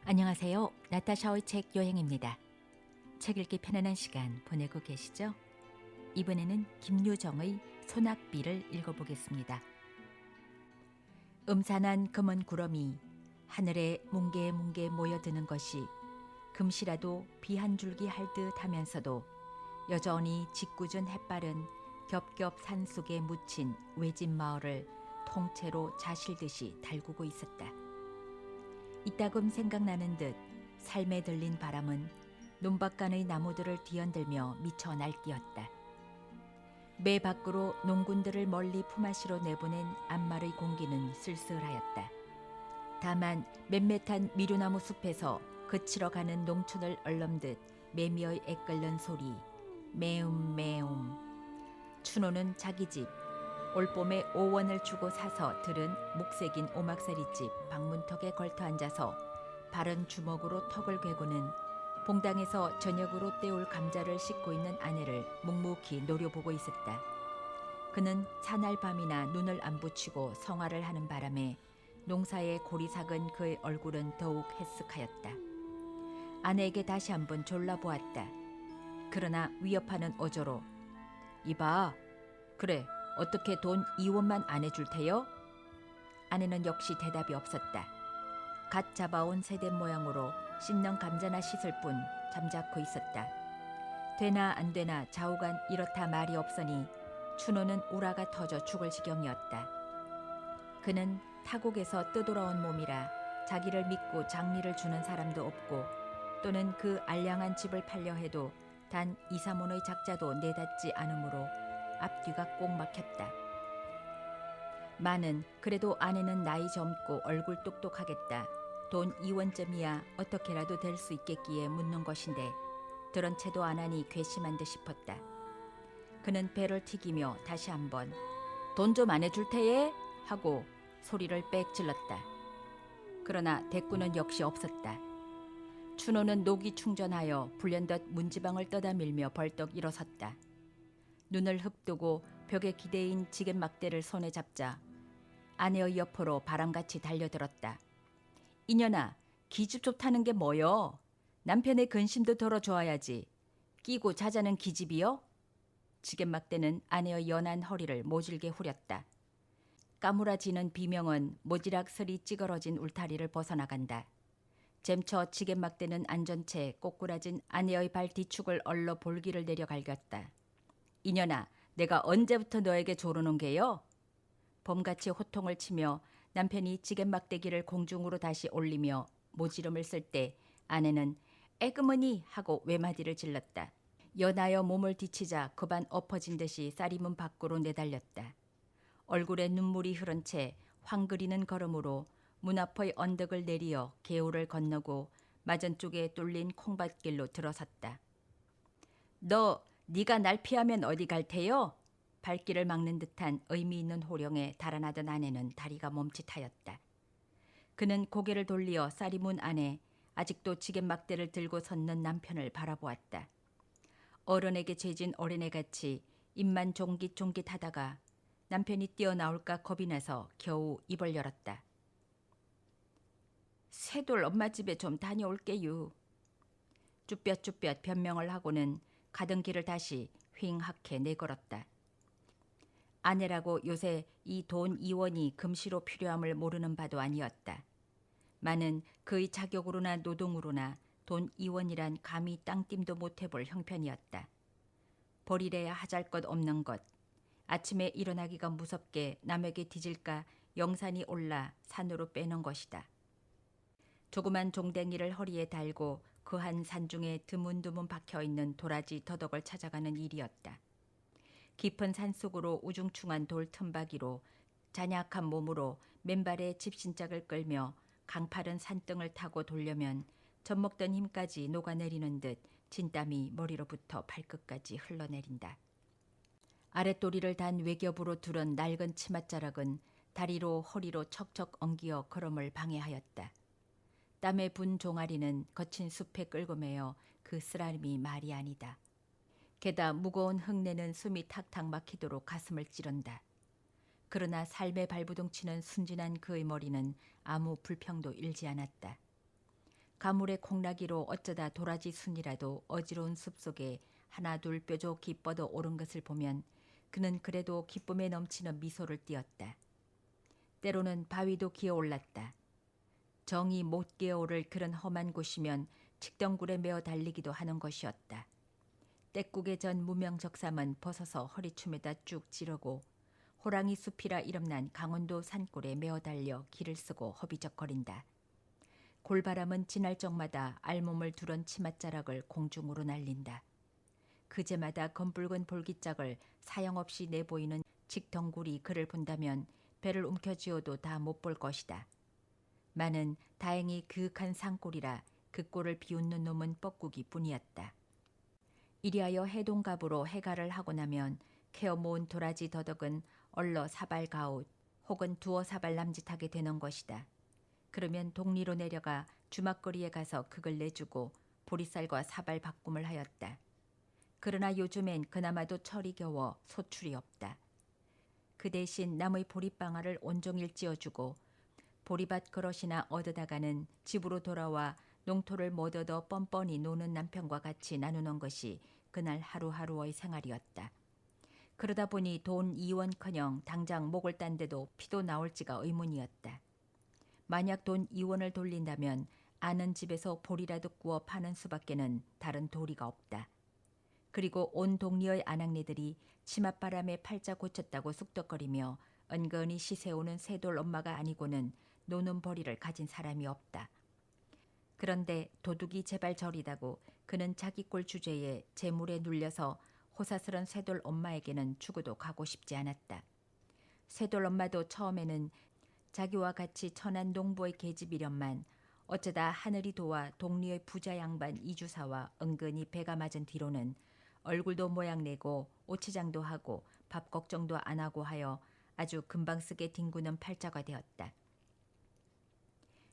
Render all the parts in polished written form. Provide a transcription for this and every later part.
안녕하세요. 나타샤의 책 여행입니다. 책 읽기 편안한 시간 보내고 계시죠? 이번에는 김유정의 소낙비를 읽어보겠습니다. 음산한 검은 구름이 하늘에 뭉게뭉게 모여드는 것이 금시라도 비 한 줄기 할 듯 하면서도 여전히 짓궂은 햇발은 겹겹 산속에 묻힌 외진 마을을 통째로 자실듯이 달구고 있었다. 이따금 생각나는 듯 삶에 들린 바람은 논밭간의 나무들을 뒤흔들며 미쳐 날뛰었다. 매 밖으로 농군들을 멀리 품앗이로 내보낸 안말의 공기는 쓸쓸하였다. 다만 맴매탄 미류나무 숲에서 그치러 가는 농촌을 얼렁듯 매미의 애끓는 소리, 매움매움. 춘호는 자기 집, 올봄에 5원을 주고 사서 들은 목색인 오막살이집 방문턱에 걸터 앉아서 바른 주먹으로 턱을 괴고는 봉당에서 저녁으로 떼올 감자를 씻고 있는 아내를 묵묵히 노려보고 있었다. 그는 사날밤이나 눈을 안 붙이고 성화를 하는 바람에 농사에 골이 삭은 그의 얼굴은 더욱 해쓱하였다. 아내에게 다시 한번 졸라보았다. 그러나 위협하는 어조로 이봐, 그래, 어떻게 돈 2원만 안 해줄 테요? 아내는 역시 대답이 없었다. 갓 잡아온 새된 모양으로 씹는 감자나 씻을 뿐 잠자코 있었다. 되나 안 되나 좌우간 이렇다 말이 없으니 춘호는 우라가 터져 죽을 지경이었다. 그는 타국에서 뜨돌아온 몸이라 자기를 믿고 장리를 주는 사람도 없고 또는 그 알량한 집을 팔려 해도 단 2, 3원의 작자도 내닫지 않으므로 앞뒤가 꼭 막혔다. 마는 그래도 아내는 나이 젊고 얼굴 똑똑하겠다. 돈 2원쯤이야 어떻게라도 될 수 있겠기에 묻는 것인데 들은 채도 안 하니 괘씸한 듯 싶었다. 그는 배를 튀기며 다시 한번 돈 좀 안 해줄 테예? 하고 소리를 빽 질렀다. 그러나 대꾸는 역시 없었다. 춘호는 녹이 충전하여 불현듯 문지방을 떠다밀며 벌떡 일어섰다. 눈을 흡뜨고 벽에 기대인 지겐막대를 손에 잡자 아내의 옆으로 바람같이 달려들었다. 이년아, 기집 좋다는 게 뭐여? 남편의 근심도 덜어줘야지. 끼고 자자는 기집이요? 지겐막대는 아내의 연한 허리를 모질게 후렸다. 까무라지는 비명은 모지락설이 찌그러진 울타리를 벗어나간다. 잼쳐 지겐막대는 앉은 채 꼬꾸라진 아내의 발 뒤축을 얼러 볼기를 내려 갈겼다. 이년아, 내가 언제부터 너에게 조르는 게요? 봄같이 호통을 치며 남편이 지겐막대기를 공중으로 다시 올리며 모지름을 쓸 때 아내는 에그머니 하고 외마디를 질렀다. 연하여 몸을 뒤치자 그반 엎어진 듯이 쌀이문 밖으로 내달렸다. 얼굴에 눈물이 흐른 채 황그리는 걸음으로 문 앞의 언덕을 내리어 개울을 건너고 맞은 쪽에 뚫린 콩밭길로 들어섰다. 네가 날 피하면 어디 갈 테요? 발길을 막는 듯한 의미 있는 호령에 달아나던 아내는 다리가 멈칫하였다. 그는 고개를 돌리어 쌀이문 안에 아직도 지겐막대를 들고 섰는 남편을 바라보았다. 어른에게 죄진 어린애같이 입만 종깃종깃하다가 남편이 뛰어나올까 겁이 나서 겨우 입을 열었다. 새돌 엄마 집에 좀 다녀올게요. 쭈뼛쭈뼛 변명을 하고는 가던 길을 다시 휑하게 내걸었다. 아내라고 요새 이 돈 2원이 금시로 필요함을 모르는 바도 아니었다. 마는 그의 자격으로나 노동으로나 돈 2원이란 감히 땅띵도 못 해볼 형편이었다. 버리래야 하잘 것 없는 것. 아침에 일어나기가 무섭게 남에게 뒤질까 영산이 올라 산으로 빼는 것이다. 조그만 종댕이를 허리에 달고 그 한 산중에 드문드문 박혀있는 도라지 더덕을 찾아가는 일이었다. 깊은 산속으로 우중충한 돌 틈바기로 잔약한 몸으로 맨발에 집신짝을 끌며 강파른 산등을 타고 돌려면 젖먹던 힘까지 녹아내리는 듯 진땀이 머리로부터 발끝까지 흘러내린다. 아랫도리를 단 외겹으로 두른 낡은 치맛자락은 다리로 허리로 척척 엉기어 걸음을 방해하였다. 땀에 분 종아리는 거친 숲에 끌고 매어 그 쓰라림이 말이 아니다. 게다 무거운 흙내는 숨이 탁탁 막히도록 가슴을 찌른다. 그러나 삶의 발부둥치는 순진한 그의 머리는 아무 불평도 일지 않았다. 가물의 콩나기로 어쩌다 도라지 순이라도 어지러운 숲속에 하나 둘 뾰족히 뻗어 오른 것을 보면 그는 그래도 기쁨에 넘치는 미소를 띄었다. 때로는 바위도 기어올랐다. 정이 못 기어오를 그런 험한 곳이면 칡덩굴에 메어 달리기도 하는 것이었다. 떼국에 전 무명적삼은 벗어서 허리춤에다 쭉 찌르고 호랑이 숲이라 이름난 강원도 산골에 메어 달려 길을 쓰고 허비적거린다. 골바람은 지날 적마다 알몸을 두른 치맛자락을 공중으로 날린다. 그제마다 검붉은 볼기짝을 사형없이 내보이는 칡덩굴이 그를 본다면 배를 움켜쥐어도 다 못 볼 것이다. 마는 다행히 그윽한 산골이라 그 꼴을 비웃는 놈은 뻐꾸기 뿐이었다. 이리하여 해동갑으로 해가를 하고 나면 캐어 모은 도라지 더덕은 얼러 사발 가웃 혹은 두어 사발 남짓하게 되는 것이다. 그러면 동리로 내려가 주막거리에 가서 그걸 내주고 보리쌀과 사발 바꿈을 하였다. 그러나 요즘엔 그나마도 철이 겨워 소출이 없다. 그 대신 남의 보리방아를 온종일 찧어주고 보리밭 그릇이나 얻어다가는 집으로 돌아와 농토를 못 얻어 뻔뻔히 노는 남편과 같이 나누는 것이 그날 하루하루의 생활이었다. 그러다 보니 돈 2원커녕 당장 목을 딴 데도 피도 나올지가 의문이었다. 만약 돈 2원을 돌린다면 아는 집에서 보리라도 구워 파는 수밖에는 다른 도리가 없다. 그리고 온 동리의 아낙네들이 치맛바람에 팔자 고쳤다고 쑥덕거리며 은근히 시세오는 새돌 엄마가 아니고는 노는 벌이를 가진 사람이 없다. 그런데 도둑이 제발 저리다고 그는 자기 꼴 주제에 재물에 눌려서 호사스런 쇠돌 엄마에게는 죽어도 가고 싶지 않았다. 쇠돌 엄마도 처음에는 자기와 같이 천한 농부의 계집이련만 어쩌다 하늘이 도와 동리의 부자 양반 이주사와 은근히 배가 맞은 뒤로는 얼굴도 모양내고 오치장도 하고 밥 걱정도 안 하고 하여 아주 금방 쓰게 뒹구는 팔자가 되었다.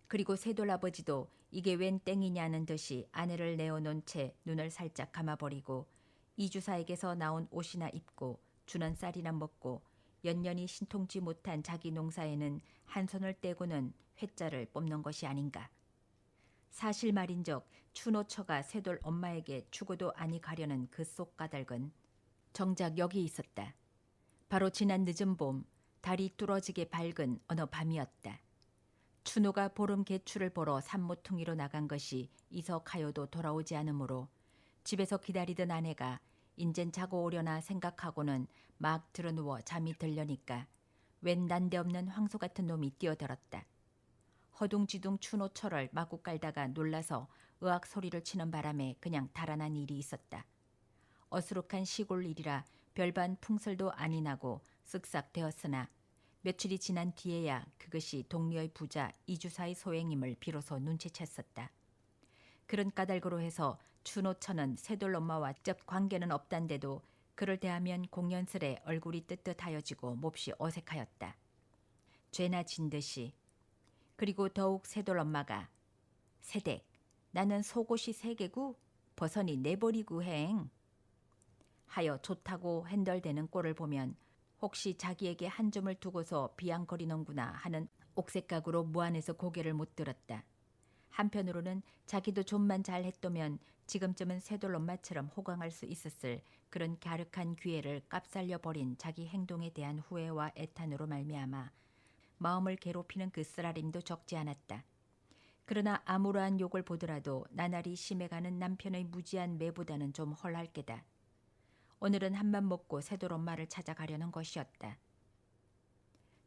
그리고 새돌 아버지도 이게 웬 땡이냐는 듯이 아내를 내어놓은 채 눈을 살짝 감아버리고 이주사에게서 나온 옷이나 입고 주는 쌀이나 먹고 연년이 신통치 못한 자기 농사에는 한 손을 떼고는 회자를 뽑는 것이 아닌가. 사실 말인즉 추노처가 새돌 엄마에게 죽어도 아니 가려는 그 속 까닭은 정작 여기 있었다. 바로 지난 늦은 봄 달이 뚫어지게 밝은 어느 밤이었다. 추노가 보름 개출을 보러 산모퉁이로 나간 것이 이석하여도 돌아오지 않으므로 집에서 기다리던 아내가 인젠 자고 오려나 생각하고는 막 들어누워 잠이 들려니까 웬 난데없는 황소 같은 놈이 뛰어들었다. 허둥지둥 추노철을 마구 깔다가 놀라서 으악 소리를 치는 바람에 그냥 달아난 일이 있었다. 어수룩한 시골 일이라 별반 풍설도 아니 나고 쓱싹 되었으나 며칠이 지난 뒤에야 그것이 동리의 부자 이주사의 소행임을 비로소 눈치챘었다. 그런 까닭으로 해서 추노처는 새돌 엄마와 쩍 관계는 없단데도 그를 대하면 공연스레 얼굴이 뜨뜻하여지고 몹시 어색하였다. 죄나 진 듯이. 그리고 더욱 새돌 엄마가 새댁 나는 속옷이 3개구 버선이 내버리구 행 하여 좋다고 핸덜대는 꼴을 보면 혹시 자기에게 한 점을 두고서 비양거리는구나 하는 옥색각으로 무안해서 고개를 못 들었다. 한편으로는 자기도 좀만 잘했더면 지금쯤은 새돌 엄마처럼 호강할 수 있었을 그런 갸륵한 기회를 깝살려 버린 자기 행동에 대한 후회와 애탄으로 말미암아 마음을 괴롭히는 그 쓰라림도 적지 않았다. 그러나 아무러한 욕을 보더라도 나날이 심해가는 남편의 무지한 매보다는 좀 헐할 게다. 오늘은 한맘 먹고 새돌 엄마를 찾아가려는 것이었다.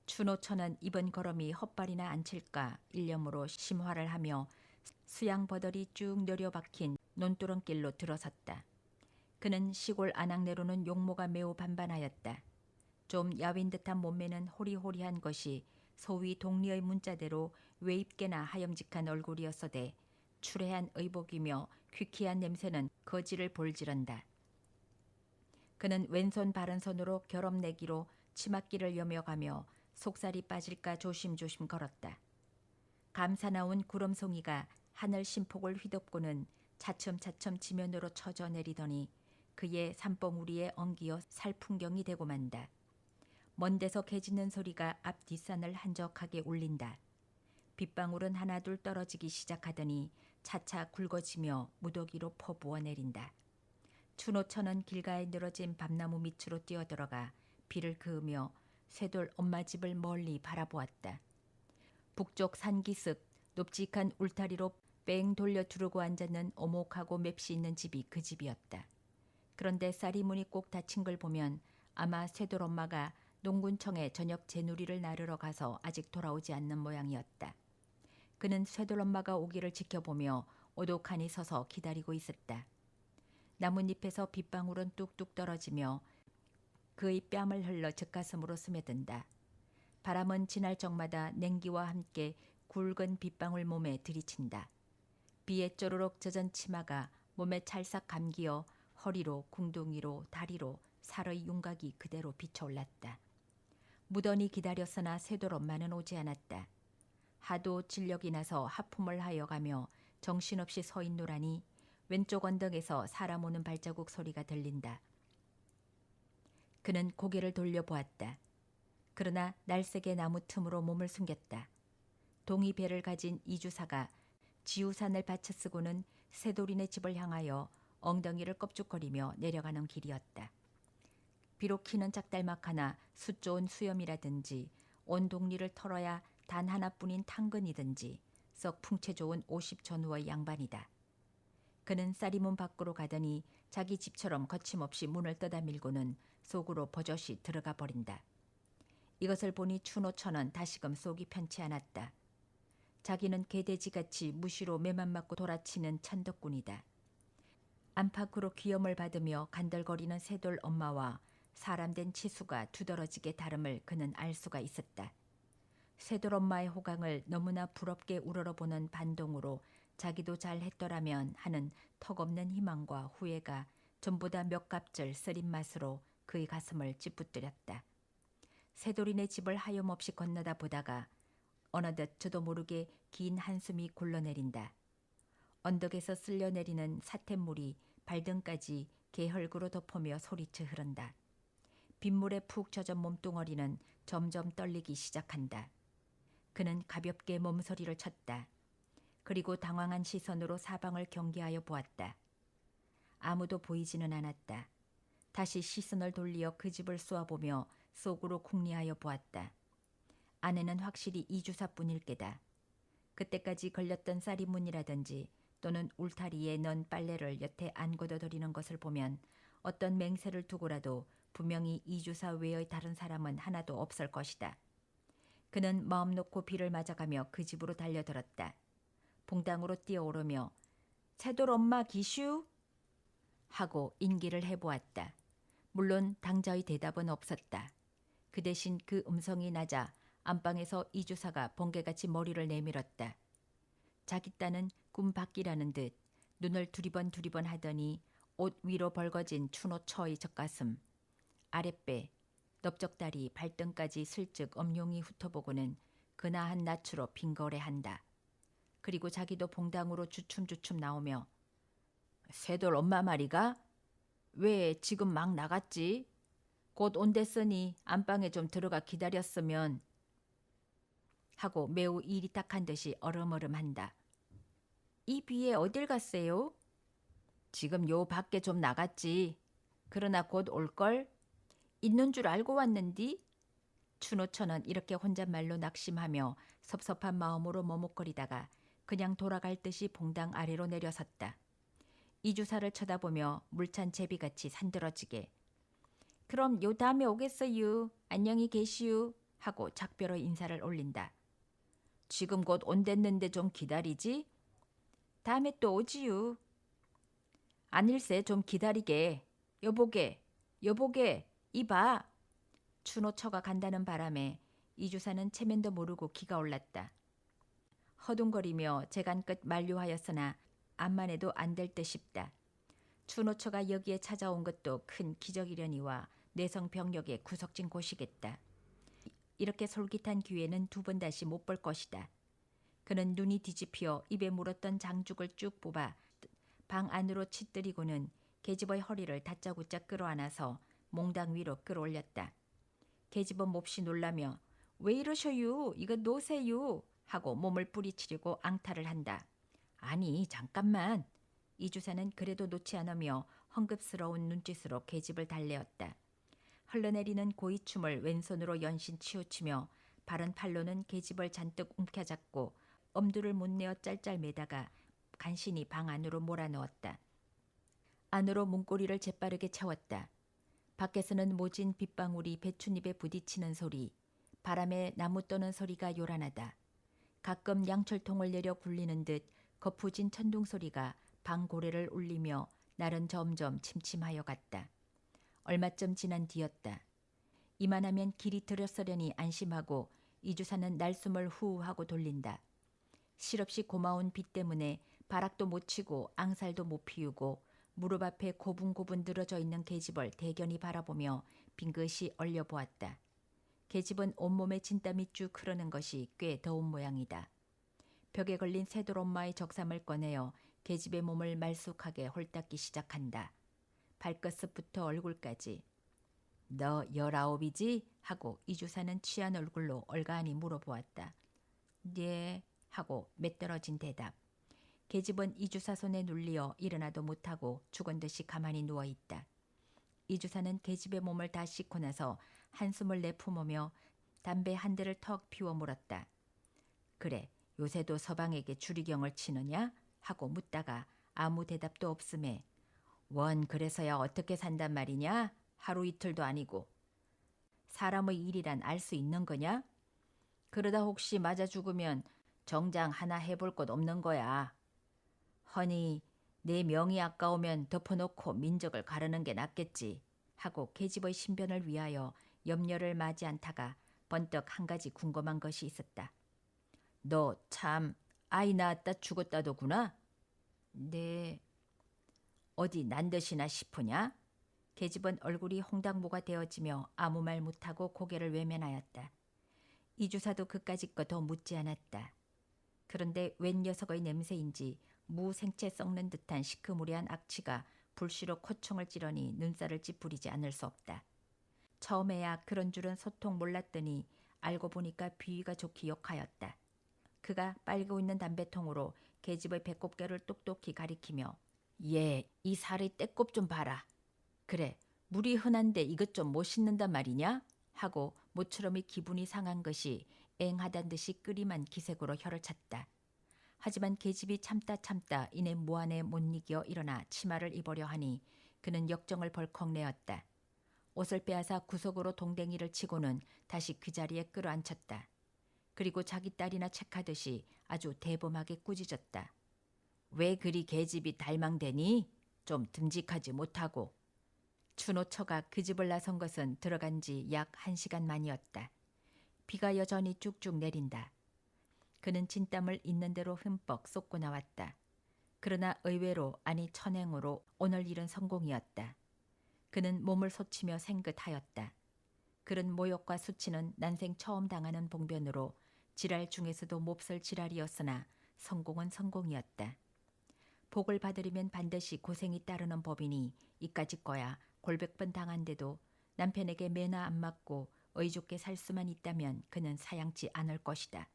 추노처는 이번 걸음이 헛발이나 안 칠까 일념으로 심화를 하며 수양버들이 쭉 내려박힌 논두렁길로 들어섰다. 그는 시골 아낙네로는 용모가 매우 반반하였다. 좀 야윈 듯한 몸매는 호리호리한 것이 소위 동리의 문자대로 외입게나 하염직한 얼굴이었어대 추레한 의복이며 퀴퀴한 냄새는 거지를 볼지런다. 그는 왼손 바른손으로 결업내기로 치맛길을 여며가며 속살이 빠질까 조심조심 걸었다. 감사 나온 구름송이가 하늘 신폭을 휘덮고는 차츰차츰 지면으로 쳐져 내리더니 그의 산봉우리에 엉기어 살풍경이 되고 만다. 먼 데서 개 짖는 소리가 앞 뒷산을 한적하게 울린다. 빗방울은 하나둘 떨어지기 시작하더니 차차 굵어지며 무더기로 퍼부어 내린다. 춘호천은 길가에 늘어진 밤나무 밑으로 뛰어들어가 비를 그으며 쇠돌 엄마 집을 멀리 바라보았다. 북쪽 산기슭 높직한 울타리로 뺑 돌려 두르고 앉았는 오목하고 맵시 있는 집이 그 집이었다. 그런데 쌀이 문이 꼭 닫힌 걸 보면 아마 쇠돌 엄마가 농군청에 저녁 제누리를 나르러 가서 아직 돌아오지 않는 모양이었다. 그는 쇠돌 엄마가 오기를 지켜보며 오독하니 서서 기다리고 있었다. 나뭇잎에서 빗방울은 뚝뚝 떨어지며 그의 뺨을 흘러 젖가슴으로 스며든다. 바람은 지날 적마다 냉기와 함께 굵은 빗방울 몸에 들이친다. 비에 쪼르륵 젖은 치마가 몸에 찰싹 감기어 허리로 궁둥이로 다리로 살의 윤곽이 그대로 비쳐올랐다. 무던히 기다렸으나 쇠돌 엄마는 오지 않았다. 하도 진력이 나서 하품을 하여가며 정신없이 서 있노라니 왼쪽 언덕에서 사람 오는 발자국 소리가 들린다. 그는 고개를 돌려보았다. 그러나 날색의 나무 틈으로 몸을 숨겼다. 동이배를 가진 이주사가 지우산을 받쳐쓰고는 새돌이네 집을 향하여 엉덩이를 껍죽거리며 내려가는 길이었다. 비록 키는 작달막 하나 숫 좋은 수염이라든지 온 동리를 털어야 단 하나뿐인 당근이든지 썩 풍채 좋은 50 전후의 양반이다. 그는 쌀이문 밖으로 가더니 자기 집처럼 거침없이 문을 떠다밀고는 속으로 버젓이 들어가 버린다. 이것을 보니 춘호천은 다시금 속이 편치 않았다. 자기는 개돼지같이 무시로 매만 맞고 돌아치는 천덕꾼이다. 안팎으로 귀염을 받으며 간들거리는 새돌 엄마와 사람된 치수가 두드러지게 다름을 그는 알 수가 있었다. 새돌 엄마의 호강을 너무나 부럽게 우러러보는 반동으로 자기도 잘했더라면 하는 턱없는 희망과 후회가 전보다 몇 갑절 쓰린 맛으로 그의 가슴을 찌뿌뜨렸다. 새돌이네 집을 하염없이 건너다 보다가 어느덧 저도 모르게 긴 한숨이 굴러내린다. 언덕에서 쓸려내리는 사태물이 발등까지 개헐구로 덮으며 소리쳐 흐른다. 빗물에 푹 젖은 몸뚱어리는 점점 떨리기 시작한다. 그는 가볍게 몸서리를 쳤다. 그리고 당황한 시선으로 사방을 경계하여 보았다. 아무도 보이지는 않았다. 다시 시선을 돌리어 그 집을 쏘아보며 속으로 궁리하여 보았다. 안에는 확실히 이주사뿐일 게다. 그때까지 걸렸던 쌀이문이라든지 또는 울타리에 넣은 빨래를 여태 안 걷어들이는 것을 보면 어떤 맹세를 두고라도 분명히 이주사 외의 다른 사람은 하나도 없을 것이다. 그는 마음 놓고 비를 맞아가며 그 집으로 달려들었다. 봉당으로 뛰어오르며 새돌 엄마 기슈? 하고 인기를 해보았다. 물론 당자의 대답은 없었다. 그 대신 그 음성이 낮아 안방에서 이주사가 번개같이 머리를 내밀었다. 자기 딴은 꿈밖이라는 듯 눈을 두리번 하더니 옷 위로 벌거진 춘호처의 젖가슴, 아랫배, 넓적다리, 발등까지 슬쩍 엄룡이 훑어보고는 그나한 낯으로 빙거래한다. 그리고 자기도 봉당으로 주춤주춤 나오며 새돌 엄마 말이가? 왜 지금 막 나갔지? 곧 온댔으니 안방에 좀 들어가 기다렸으면 하고 매우 일이 딱한 듯이 얼음얼음한다. 이 비에 어딜 갔어요? 지금 요 밖에 좀 나갔지. 그러나 곧 올걸? 있는 줄 알고 왔는디? 춘호천은 이렇게 혼잣말로 낙심하며 섭섭한 마음으로 머뭇거리다가 그냥 돌아갈 듯이 봉당 아래로 내려섰다. 이주사를 쳐다보며 물찬 제비같이 산들어지게 그럼 요 다음에 오겠어유. 안녕히 계시유. 하고 작별의 인사를 올린다. 지금 곧 온댔는데 좀 기다리지? 다음에 또 오지유. 아닐세 좀 기다리게. 여보게 이봐. 춘호처가 간다는 바람에 이주사는 체면도 모르고 기가 올랐다. 허둥거리며 재간끝 만류하였으나 암만 해도 안 될 듯 싶다. 춘호처가 여기에 찾아온 것도 큰 기적이려니와 내성병력의 구석진 곳이겠다. 이렇게 솔깃한 기회는 두 번 다시 못 볼 것이다. 그는 눈이 뒤집혀 입에 물었던 장죽을 쭉 뽑아 방 안으로 치뜨리고는 계집의 허리를 다짜고짜 끌어안아서 몽당 위로 끌어올렸다. 계집은 몹시 놀라며 왜 이러셔유? 이거 놓으세요. 하고 몸을 뿌리치려고 앙탈을 한다. 아니, 잠깐만. 이주사는 그래도 놓지 않으며 헝급스러운 눈짓으로 계집을 달래었다. 흘러내리는 고이춤을 왼손으로 연신 치우치며 바른 팔로는 계집을 잔뜩 움켜잡고 엄두를 못 내어 짤짤매다가 간신히 방 안으로 몰아넣었다. 안으로 문고리를 재빠르게 채웠다. 밖에서는 모진 빗방울이 배춧잎에 부딪히는 소리, 바람에 나무 떠는 소리가 요란하다. 가끔 양철통을 내려 굴리는 듯 거푸진 천둥 소리가 방 고래를 울리며 날은 점점 침침하여 갔다. 얼마쯤 지난 뒤였다. 이만하면 길이 들었으려니 안심하고 이주사는 날숨을 후하고 돌린다. 실없이 고마운 비 때문에 바락도 못 치고 앙살도 못 피우고 무릎 앞에 고분고분 늘어져 있는 계집을 대견히 바라보며 빙긋이 얼려보았다. 계집은 온몸에 진땀이 쭉 흐르는 것이 꽤 더운 모양이다. 벽에 걸린 새돌 엄마의 적삼을 꺼내어 계집의 몸을 말쑥하게 홀닦기 시작한다. 발끝부터 얼굴까지. 너 19이지? 하고 이주사는 취한 얼굴로 얼가안히 물어보았다. 네 하고 매떨어진 대답. 계집은 이주사 손에 눌리어 일어나도 못하고 죽은 듯이 가만히 누워있다. 이주사는 계집의 몸을 다 씻고 나서 한숨을 내뿜으며 담배 한 대를 턱 피워 물었다. 그래, 요새도 서방에게 주리경을 치느냐? 하고 묻다가 아무 대답도 없음에 원 그래서야 어떻게 산단 말이냐? 하루 이틀도 아니고. 사람의 일이란 알 수 있는 거냐? 그러다 혹시 맞아 죽으면 정장 하나 해볼 것 없는 거야. 허니 내 명이 아까우면 덮어놓고 민적을 가르는 게 낫겠지 하고 계집의 신변을 위하여 염려를 마지 않다가 번뜩 한 가지 궁금한 것이 있었다. 너 참 아이 낳았다 죽었다더구나? 네. 어디 난 듯이나 싶으냐? 계집은 얼굴이 홍당무가 되어지며 아무 말 못하고 고개를 외면하였다. 이주사도 그까짓 거 더 묻지 않았다. 그런데 웬 녀석의 냄새인지 무생채 썩는 듯한 시커무리한 악취가 불시로 콧총을 찌르니 눈살을 찌푸리지 않을 수 없다. 처음에야 그런 줄은 소통 몰랐더니 알고 보니까 비위가 좋기 욕하였다. 그가 빨고 있는 담배통으로 계집의 배꼽결을 똑똑히 가리키며 예, 이 살의 떼꼽 좀 봐라. 그래, 물이 흔한데 이것 좀 못 씻는단 말이냐? 하고 모처럼이 기분이 상한 것이 앵하단 듯이 끄림한 기색으로 혀를 찼다. 하지만 계집이 참다 이내 무안에 못 이겨 일어나 치마를 입으려 하니 그는 역정을 벌컥 내었다. 옷을 빼앗아 구석으로 동댕이를 치고는 다시 그 자리에 끌어앉혔다. 그리고 자기 딸이나 책하듯이 아주 대범하게 꾸짖었다. 왜 그리 계집이 달망대니? 좀 듬직하지 못하고. 춘호처가 그 집을 나선 것은 들어간 지 약 1시간 만이었다. 비가 여전히 쭉쭉 내린다. 그는 진땀을 있는 대로 흠뻑 쏟고 나왔다. 그러나 의외로 아니 천행으로 오늘 일은 성공이었다. 그는 몸을 솟치며 생긋하였다. 그런 모욕과 수치는 난생 처음 당하는 봉변으로 지랄 중에서도 몹쓸 지랄이었으나 성공은 성공이었다. 복을 받으려면 반드시 고생이 따르는 법이니 이까짓 거야 골백번 당한데도 남편에게 매나 안 맞고 의좋게 살 수만 있다면 그는 사양치 않을 것이다.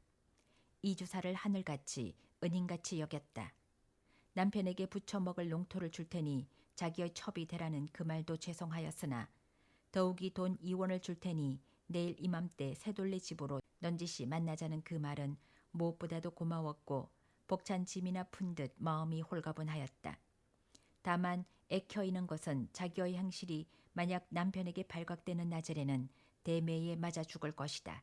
이주사를 하늘같이 은인같이 여겼다. 남편에게 부쳐 먹을 농토를 줄 테니 자기의 첩이 되라는 그 말도 죄송하였으나 더욱이 돈 2원을 줄 테니 내일 이맘때 새돌레 집으로 넌지시 만나자는 그 말은 무엇보다도 고마웠고 벅찬 짐이나 푼 듯 마음이 홀가분하였다. 다만 애켜있는 것은 자기의 행실이 만약 남편에게 발각되는 나절에는 대매에 맞아 죽을 것이다.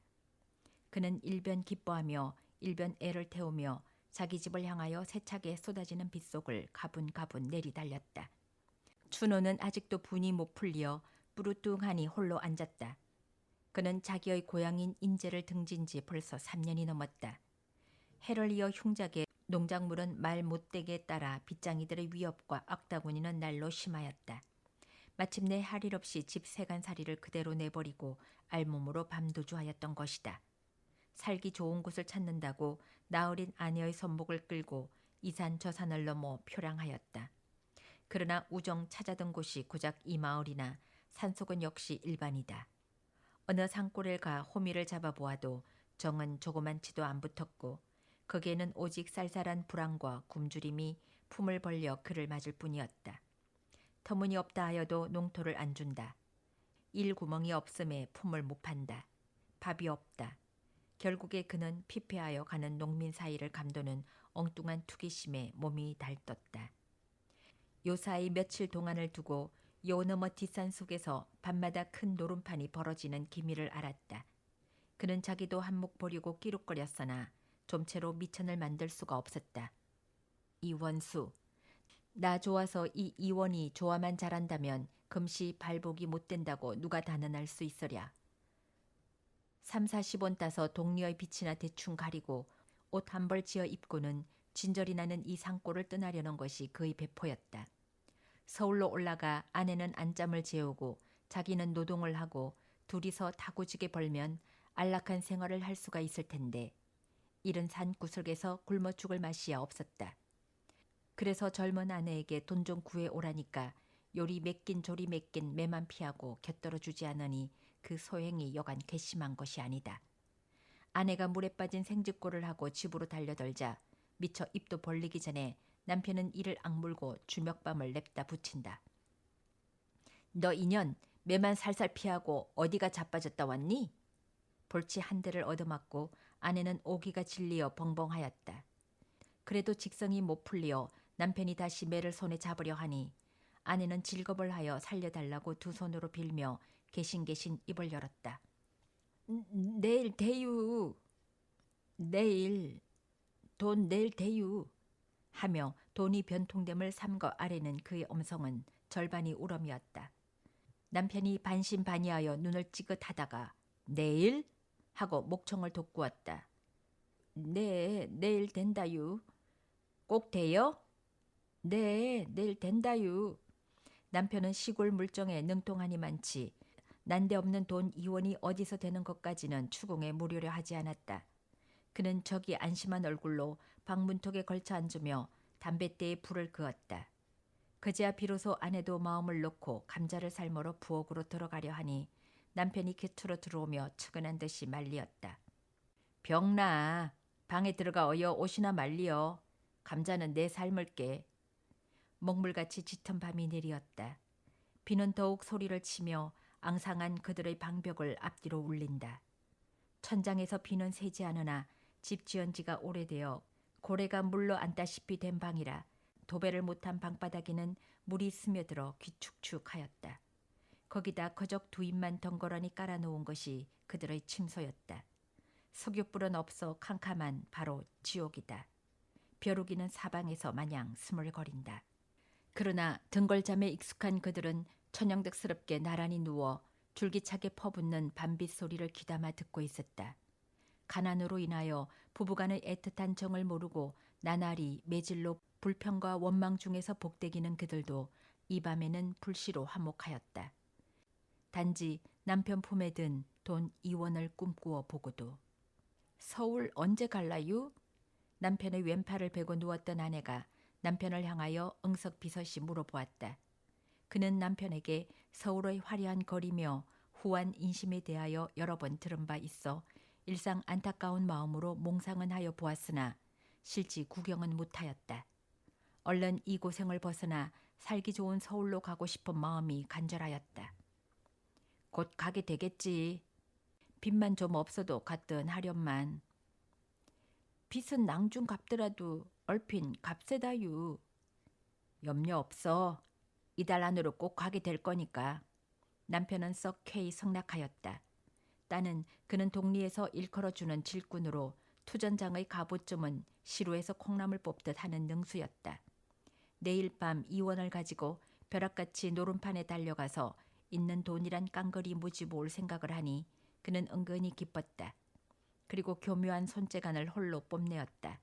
그는 일변 기뻐하며 일변 애를 태우며 자기 집을 향하여 세차게 쏟아지는 빗속을 가분가분 내리달렸다. 춘호는 아직도 분이 못 풀려 뿌르뚱하니 홀로 앉았다. 그는 자기의 고향인 인제를 등진 지 벌써 3년이 넘었다. 해를 이어 흉작에 농작물은 말 못되게 따라 빗장이들의 위협과 악다구니는 날로 심하였다. 마침내 할 일 없이 집 세간살이를 그대로 내버리고 알몸으로 밤도주하였던 것이다. 살기 좋은 곳을 찾는다고 나으린 아내의 손목을 끌고 이 산 저 산을 넘어 표량하였다. 그러나 우정 찾아든 곳이 고작 이 마을이나 산속은 역시 일반이다. 어느 산골에 가 호미를 잡아보아도 정은 조그만치도 안 붙었고 거기에는 오직 쌀쌀한 불안과 굶주림이 품을 벌려 그를 맞을 뿐이었다. 터무니없다 하여도 농토를 안 준다. 일구멍이 없음에 품을 못 판다. 밥이 없다. 결국에 그는 피폐하여 가는 농민 사이를 감도는 엉뚱한 투기심에 몸이 달떴다. 요사이 며칠 동안을 두고 요 너머 뒷산 속에서 밤마다 큰 노름판이 벌어지는 기미를 알았다. 그는 자기도 한몫 보려고 끼룩거렸으나 좀채로 미천을 만들 수가 없었다. 이원수, 나 좋아서 이 이원이 좋아만 잘한다면 금시 발복이 못 된다고 누가 단언할 수 있으랴. 30-40원 따서 동리의 빛이나 대충 가리고 옷 한 벌 지어 입고는 진절이 나는 이 산골을 떠나려는 것이 그의 배포였다. 서울로 올라가 아내는 안짬을 재우고 자기는 노동을 하고 둘이서 다구지게 벌면 안락한 생활을 할 수가 있을 텐데 이른 산구석에서 굶어 죽을 맛이야 없었다. 그래서 젊은 아내에게 돈 좀 구해 오라니까 요리 맺긴 조리 맺긴 매만 피하고 곁들어 주지 않으니 그 소행이 여간 괘씸한 것이 아니다. 아내가 물에 빠진 생쥐꼴을 하고 집으로 달려들자 미처 입도 벌리기 전에 남편은 이를 악물고 주먹밤을 냅다 붙인다. 너 인연 매만 살살 피하고 어디가 자빠졌다 왔니? 볼치 한 대를 얻어맞고 아내는 오기가 질리어 벙벙하였다. 그래도 직성이 못 풀리어 남편이 다시 매를 손에 잡으려 하니 아내는 질겁을 하여 살려달라고 두 손으로 빌며 개신개신 입을 열었다. 내일 대유. 내일. 돈 내일 대유. 하며 돈이 변통됨을 삼거 아래는 그의 음성은 절반이 우럼이었다. 남편이 반신반의하여 눈을 찌긋하다가 내일? 하고 목청을 돋구었다. 네, 내일 된다유. 꼭 돼요? 네, 내일 된다유. 남편은 시골 물정에 능통하니만치 난데없는 돈 2원이 어디서 되는 것까지는 추궁에 무료려 하지 않았다. 그는 저기 안심한 얼굴로 방문턱에 걸쳐 앉으며 담뱃대에 불을 그었다. 그제야 비로소 아내도 마음을 놓고 감자를 삶으러 부엌으로 들어가려 하니 남편이 곁으로 들어오며 측은한 듯이 말리었다. 병나, 방에 들어가 어여 옷이나 말리어. 감자는 내 삶을게. 먹물같이 짙은 밤이 내리었다. 비는 더욱 소리를 치며 앙상한 그들의 방벽을 앞뒤로 울린다. 천장에서 비는 새지 않으나 집 지은 지가 오래되어 고래가 물러 앉다시피 된 방이라 도배를 못한 방바닥에는 물이 스며들어 귀축축하였다. 거기다 거적 두 입만 덩그러니 깔아놓은 것이 그들의 침소였다. 석유불은 없어 캄캄한 바로 지옥이다. 벼루기는 사방에서 마냥 스물거린다. 그러나 등골잠에 익숙한 그들은 천연덕스럽게 나란히 누워 줄기차게 퍼붓는 밤빛 소리를 귀담아 듣고 있었다. 가난으로 인하여 부부간의 애틋한 정을 모르고 나날이 매질로 불평과 원망 중에서 복대기는 그들도 이 밤에는 불시로 화목하였다. 단지 남편 품에 든 돈 2원을 꿈꾸어 보고도. 서울 언제 갈라유? 남편의 왼팔을 베고 누웠던 아내가 남편을 향하여 응석비서시 물어보았다. 그는 남편에게 서울의 화려한 거리며 후한 인심에 대하여 여러 번 들은 바 있어 일상 안타까운 마음으로 몽상은 하여 보았으나 실지 구경은 못하였다. 얼른 이 고생을 벗어나 살기 좋은 서울로 가고 싶은 마음이 간절하였다. 곧 가게 되겠지. 빚만 좀 없어도 갔든 하련만. 빚은 낭중 갚더라도 얼핀 값세다유. 염려 없어. 이달 안으로 꼭 가게 될 거니까. 남편은 썩쾌히 성낙하였다. 딸은 그는 동리에서 일컬어주는 질꾼으로 투전장의 갑오쯤은 시루에서 콩나물 뽑듯 하는 능수였다. 내일 밤 2원을 가지고 벼락같이 노름판에 달려가서 있는 돈이란 깡거리 무지 모을 생각을 하니 그는 은근히 기뻤다. 그리고 교묘한 손재간을 홀로 뽐내었다.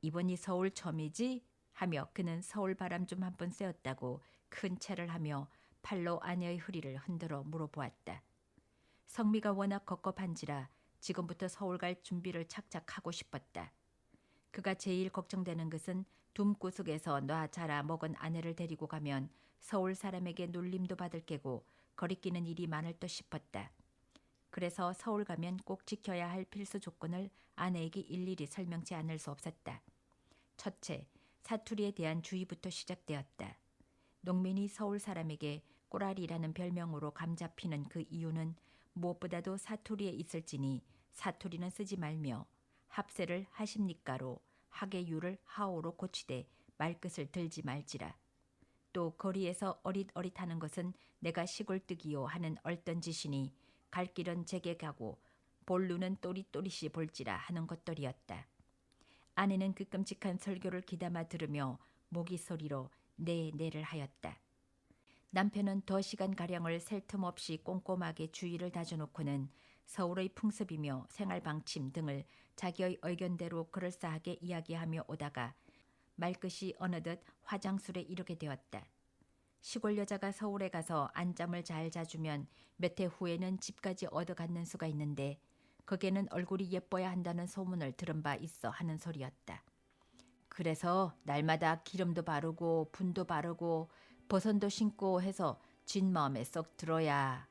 이번이 서울 처음이지? 하며 그는 서울 바람 좀 한 번 쐬었다고 큰 체를 하며 팔로 아내의 허리를 흔들어 물어보았다. 성미가 워낙 겁겁한지라 지금부터 서울 갈 준비를 착착 하고 싶었다. 그가 제일 걱정되는 것은 둠구석에서 놔 자라 먹은 아내를 데리고 가면 서울 사람에게 놀림도 받을 게고 거리끼는 일이 많을 듯 싶었다. 그래서 서울 가면 꼭 지켜야 할 필수 조건을 아내에게 일일이 설명치 않을 수 없었다. 첫째, 사투리에 대한 주의부터 시작되었다. 농민이 서울 사람에게 꼬라리라는 별명으로 감잡히는 그 이유는 무엇보다도 사투리에 있을지니 사투리는 쓰지 말며 합세를 하십니까로 하계유를 하오로 고치되 말끝을 들지 말지라. 또 거리에서 어릿어릿하는 것은 내가 시골뜨기요 하는 얼던짓이니 갈 길은 제게 가고 볼루는 또릿또릿이 볼지라 하는 것들이었다. 아내는 그 끔찍한 설교를 귀담아 들으며 모기 소리로 네네를 하였다. 남편은 더 시간가량을 셀 틈 없이 꼼꼼하게 주의를 다져놓고는 서울의 풍습이며 생활방침 등을 자기의 의견대로 그럴싸하게 이야기하며 오다가 말끝이 어느덧 화장술에 이르게 되었다. 시골 여자가 서울에 가서 안잠을 잘 자주면 몇 해 후에는 집까지 얻어갖는 수가 있는데 거기에는 얼굴이 예뻐야 한다는 소문을 들은 바 있어 하는 소리였다. 그래서 날마다 기름도 바르고 분도 바르고 버선도 신고 해서 진 마음에 쏙 들어야.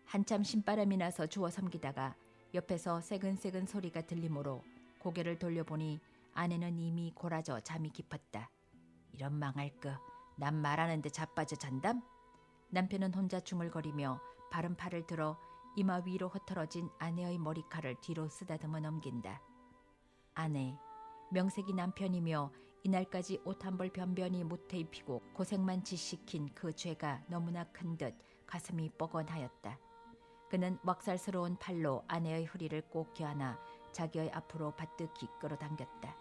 한참 신바람이 나서 주워 섬기다가 옆에서 새근새근 소리가 들리므로 고개를 돌려보니 아내는 이미 골아져 잠이 깊었다. 이런 망할 거, 난 말하는데 자빠져 잔담? 남편은 혼자 중얼거리며 바른 팔을 들어 이마 위로 흩어진 아내의 머리칼을 뒤로 쓰다듬어 넘긴다. 아내, 명색이 남편이며 이날까지 옷 한 벌 변변히 못해 입히고 고생만 지시킨 그 죄가 너무나 큰 듯 가슴이 뻐근하였다. 그는 왁살스러운 팔로 아내의 허리를 꼭 껴안아 자기의 앞으로 바뜩히 끌어당겼다.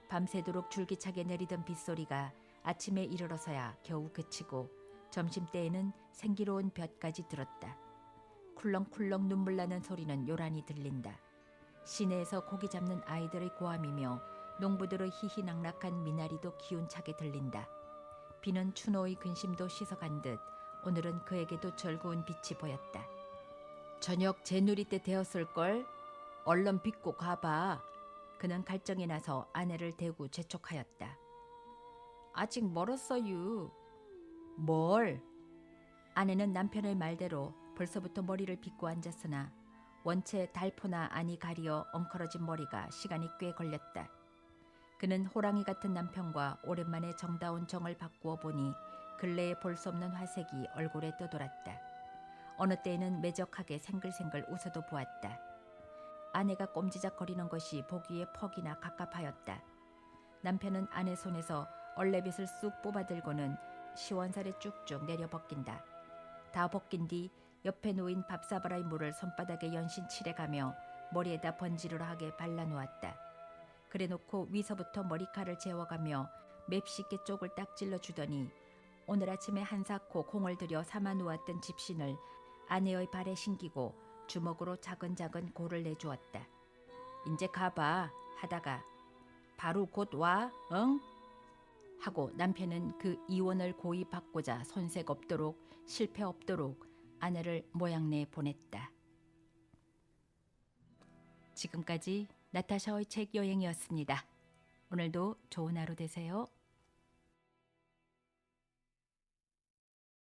밤새도록 줄기차게 내리던 빗소리가 아침에 이르러서야 겨우 그치고 점심때에는 생기로운 볕까지 들었다. 쿨렁쿨렁 눈물 나는 소리는 요란히 들린다. 시내에서 고기 잡는 아이들의 고함이며 농부들의 희희낙낙한 미나리도 기운차게 들린다. 비는 추노의 근심도 씻어간 듯 오늘은 그에게도 즐거운 빛이 보였다. 저녁 제누리 때 되었을걸? 얼른 빚고 가봐. 그는 갈증이 나서 아내를 대고 재촉하였다. 아직 멀었어유. 뭘? 아내는 남편의 말대로 벌써부터 머리를 빗고 앉았으나 원체 달포나 안이 가리어 엉클어진 머리가 시간이 꽤 걸렸다. 그는 호랑이 같은 남편과 오랜만에 정다운 정을 바꾸어 보니 근래에 볼 수 없는 화색이 얼굴에 떠돌았다. 어느 때에는 매적하게 생글생글 웃어도 보았다. 아내가 꼼지작거리는 것이 보기에 퍽이나 갑갑하였다. 남편은 아내 손에서 얼레빗을 쑥 뽑아들고는 시원살에 쭉쭉 내려 벗긴다. 다 벗긴 뒤 옆에 놓인 밥사바라의 물을 손바닥에 연신 칠해가며 머리에다 번지르르하게 발라놓았다. 그래놓고 위서부터 머리카락을 재워가며 맵쉽게 쪽을 딱 찔러주더니 오늘 아침에 한사코 공을 들여 삼아놓았던 집신을 아내의 발에 신기고 주먹으로 차근차근 골을 내주었다. 인제 가봐 하다가 바로 곧 와, 응? 하고 남편은 그 이원을 고이 받고자 손색 없도록 실패 없도록 아내를 모양내 보냈다. 지금까지 나타샤의 책 여행이었습니다. 오늘도 좋은 하루 되세요.